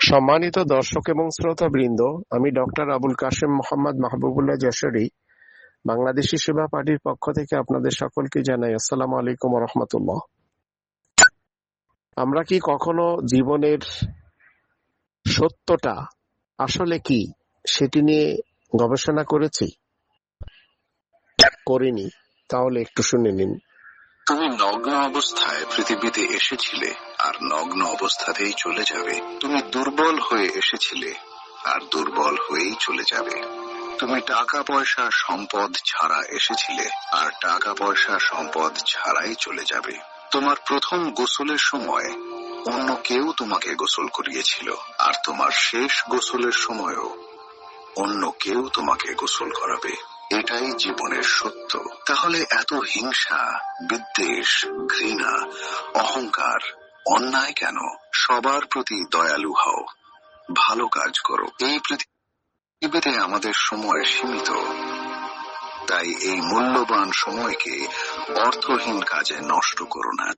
সম্মানিত দর্শক এবং শ্রোতাবৃন্দ, আমি ডক্টর আবুল কাশেম মোহাম্মদ মাহবুবুল্লাহ যশোরী বাংলাদেশী সেবা পার্টির পক্ষ থেকে আপনাদের সকলকে জানাই আসসালামু আলাইকুম ওয়া রাহমাতুল্লাহ। আমরা কি কখনো জীবনের সত্যটা আসলে কি সেটি নিয়ে গবেষণা করেছি? করিনি? তাহলে একটু শুনে নিন। তুমি নগ্ন অবস্থায় পৃথিবীতে এসেছিলে আর নগ্ন অবস্থাতেই চলে যাবে। তুমি দুর্বল হয়ে এসেছিলে আর দুর্বল হয়েই চলে যাবে। তুমি টাকা পয়সা সম্পদ ছাড়া এসেছিলে আর টাকা পয়সা সম্পদ ছাড়াই চলে যাবে। তোমার প্রথম গোসলের সময় অন্য কেউ তোমাকে গোসল করিয়েছিল, আর তোমার শেষ গোসলের সময়ও অন্য কেউ তোমাকে গোসল করাবে। এটাই জীবনের সত্য। তাহলে এত হিংসা, বিদ্বেষ, ঘৃণা, অহংকার, অন্যায় কেন? সবার প্রতি দয়ালু হও, ভালো কাজ করো। এই পৃথিবীতে আমাদের সময় সীমিত, তাই এই মূল্যবান সময়কে অর্থহীন কাজে নষ্ট করো না।